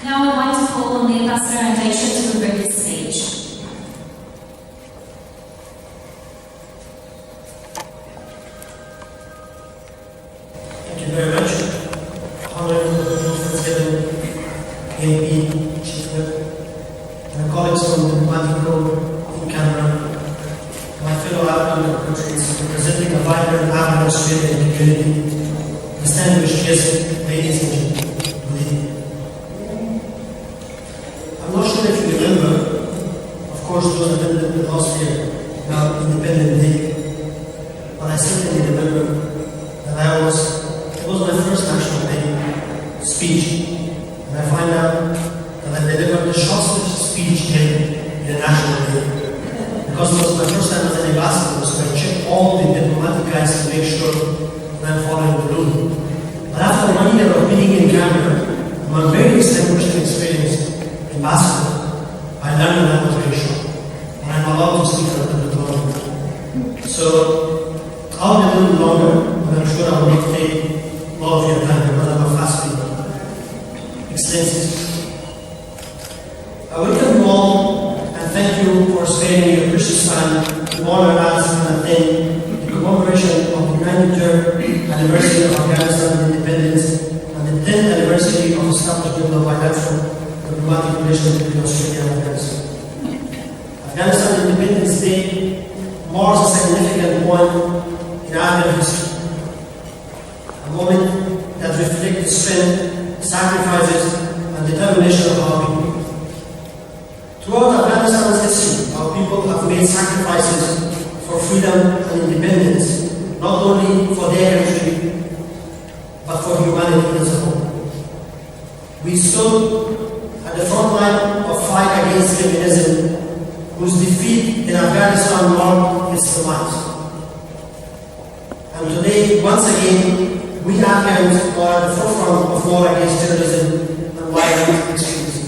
Now I want to call on the Nasir Andisha to the record stage. Thank you very much. Honorable President, AP, Chief Whip, my colleagues from the Diplomatic Corps in Canada, my fellow Afghan countries representing a vibrant Afghan Australian community, distinguished guests, ladies and gentlemen. I'm not sure if you remember, of course, those attended the last year, now Independent Day, but I certainly remember that it was my first National Day speech, and I find out that I delivered the shortest speech in a National Day, because it was my first time as an ambassador, so I checked all the diplomatic guys to make sure that I'm following the rule. But after 1 year of being in Canada, I'm a very distinguished and experienced ambassador. I learned that was very short, and I'm allowed to speak for a little longer. So I'll be a little longer, but I'm sure I will not take a lot of your time because I'm a fast speaker. Extensive. I welcome you all and thank you for sparing your precious time to honor us and attend the commemoration of the 93rd anniversary of Afghanistan independence and the 10th anniversary of establishment of bilateral diplomatic relations between Australia and Afghanistan. Afghanistan Independence Day marks a significant point in Afghan history, a moment that reflects the strength, sacrifices, and determination of our people. Throughout Afghanistan's history, our people have made sacrifices for freedom and independence, not only for their country, but for humanity as a whole. We stood at the front line of fight against communism, whose defeat in Afghanistan marked its demise. And today, once again, we Afghans are at the forefront of war against terrorism and violent extremism.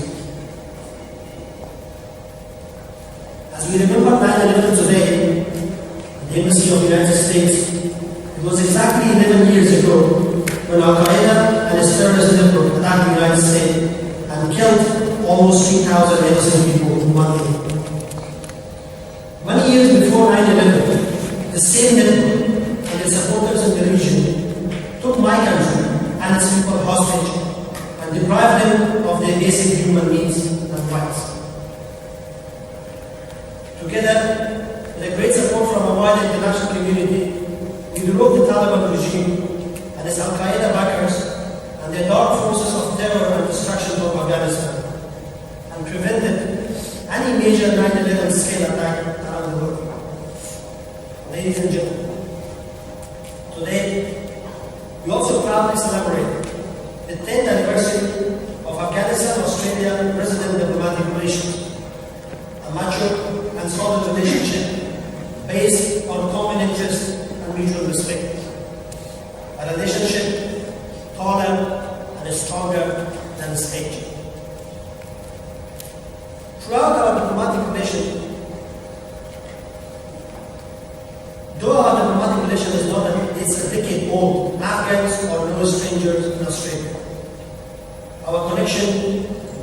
As we remember 9/11 today, the Embassy of the United States, it was exactly 11 years ago when Al-Qaeda and its terrorist network attacked the United States and killed almost 3,000 innocent people in 1 day. 1 year before 9/11, the same network and its supporters in the region took my country and its people hostage and deprived them of their basic human needs and rights. Together, with a great support from a wide international community, we removed the Taliban regime and its Al-Qaeda backers and their dark forces of terror and destruction from Afghanistan, and prevented any major 9/11 scale attack around the world. Ladies and gentlemen, today we also proudly celebrate the 10th anniversary of Afghanistan-Australia Resident Diplomatic Relations, a mature and solid relationship based on common interest and mutual respect. A relationship taller and stronger than its age. Throughout our diplomatic relation, though our diplomatic relation is not it's a decade old, Afghans are no strangers in Australia. Our connection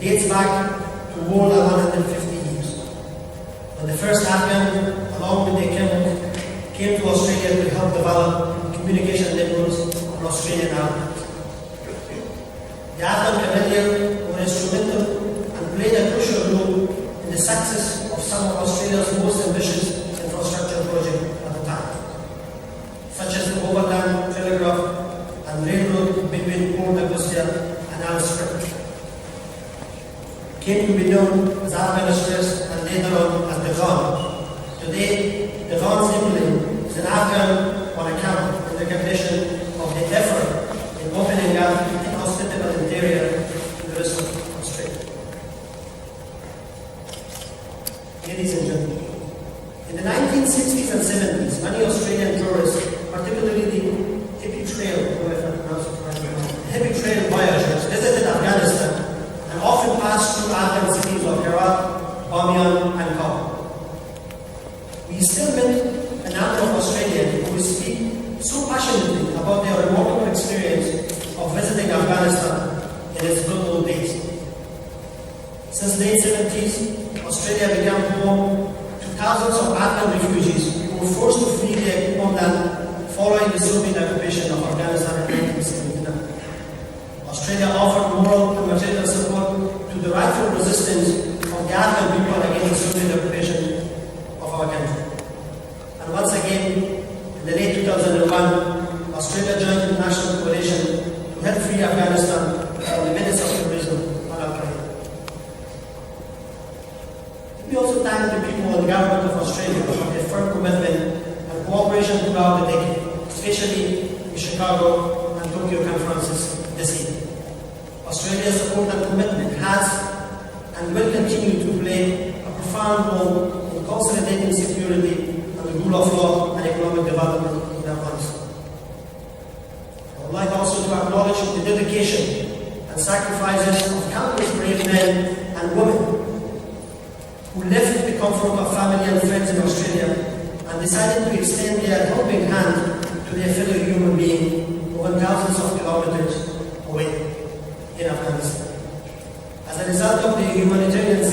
dates back to more than 150 years. When the first Afghan, along with their kin, came to Australia to help develop communication networks on Australian Islands. The Afghan Cavalier were instrumental and played a crucial role in the success of some of Australia's most ambitious infrastructure projects at the time, such as the Overland Telegraph and Railroad between Port Augusta and Alsford. Came to be known as Afghan Express and later on as the Ghan. Today, the Ghan's emblem is an Afghan on account in recognition of the effort in opening up the hospitable interior to the rest of Australia. Ladies and gentlemen, in the 1960s and 70s, many Australian tourists, particularly the hippie trail voyagers, visited Afghanistan and often passed through Afghan cities of Herat, Bamiyan, and Kabul. We still met a number of Australians who Since the late 70s, Australia began home to thousands of Afghan refugees who were forced to flee their homeland following the Soviet occupation of Afghanistan in 1979. Australia offered moral and material support to the rightful resistance of the Afghan people against the Soviet occupation of our country. And once again, in the late 2001, Australia joined the international coalition to help free Afghanistan from the menace of terrorism and Al-Qaeda. We also thank the people of the government of Australia for their firm commitment and cooperation throughout the decade, especially in Chicago and Tokyo conferences this year. Australia's support and commitment has and will continue to play a profound role in consolidating security and the rule of law and economic development in Afghanistan. I would like also to acknowledge the dedication and sacrifices of countless brave men and women who left the comfort of family and friends in Australia and decided to extend their helping hand to their fellow human being over thousands of kilometers away in Afghanistan. As a result, the humanitarian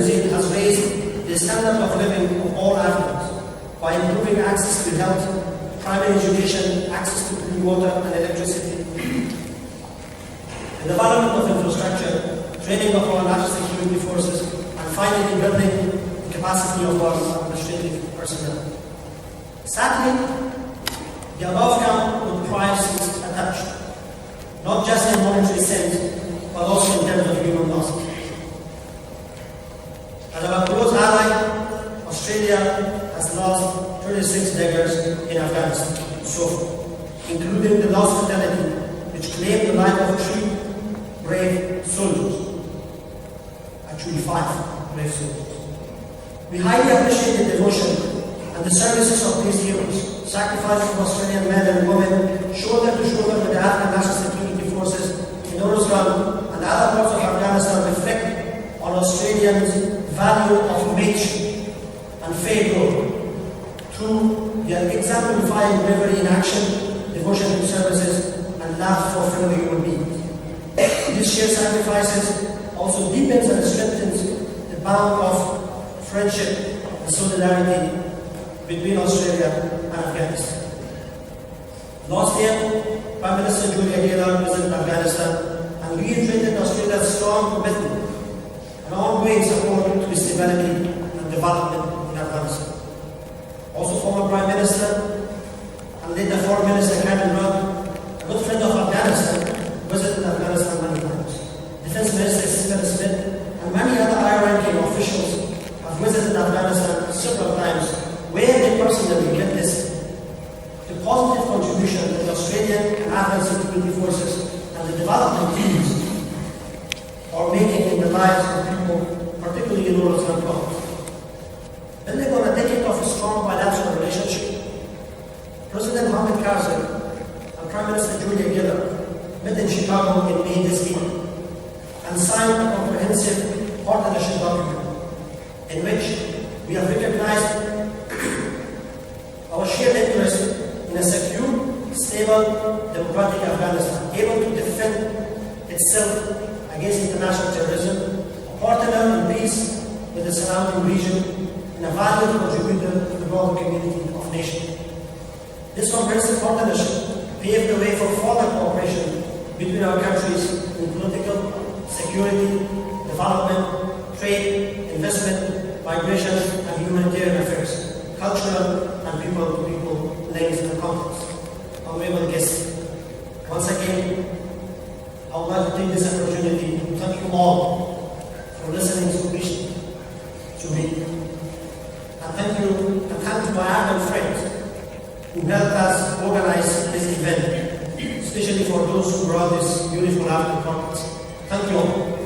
zeal has raised the standard of living of all Afghans by improving access to health, primary education, access to clean water and electricity, the development of infrastructure, training of our national security forces, and finally building the capacity of our administrative personnel. Sadly, the above come with prices attached, not just in monetary sense, but also in terms of human losses. As our close ally, Australia has lost 36 daggers in Afghanistan so far, including the lost fatality which claimed the life of 3 brave soldiers. Actually 5 brave soldiers. We highly appreciate the devotion and the services of these heroes, sacrifices of Australian men and women, shoulder to shoulder with the Afghan National Security Forces in Uruzgan and other parts of Afghanistan reflect on Australians' value of mateship and fair growth through their exemplifying bravery in action, devotion to services, and love for fellow human beings. These shared sacrifices also deepens and strengthens the bond of friendship and solidarity between Australia and Afghanistan. Last year, Prime Minister Julia Gillard visited Afghanistan and reiterated Australia's strong commitment and ongoing support to stability and development in Afghanistan. Also, former Prime Minister and later Foreign Minister Cameron Rudd, a good friend of Afghanistan, visited Afghanistan many times. Defense Minister Stephen Smith and many other high-ranking officials have visited Afghanistan several times, where they personally witnessed the positive contribution that the Australian and Afghan security forces and the development teams are making in the lives of people, particularly in rural countries. Building on a decade of a strong bilateral relationship, President Hamid Karzai and Prime Minister Julia Gillard met in Chicago in May this year and signed a comprehensive partnership document in which we have recognized our shared interest in a secure, stable, democratic Afghanistan, able to defend itself against international terrorism, a partner in peace with the surrounding region, and a valued contributor to the global community of nations. This comprehensive partnership paved the way for further cooperation between our countries in political, security, development, trade, investment, migration, and humanitarian affairs, cultural and people-to-people links and conflicts. Honorable guests, once again, I would like to take this opportunity to thank you all for listening so patiently to me. And thank to my Afghan friends who helped us organize this event, especially for those who brought this beautiful Afghan conference. Thank you all.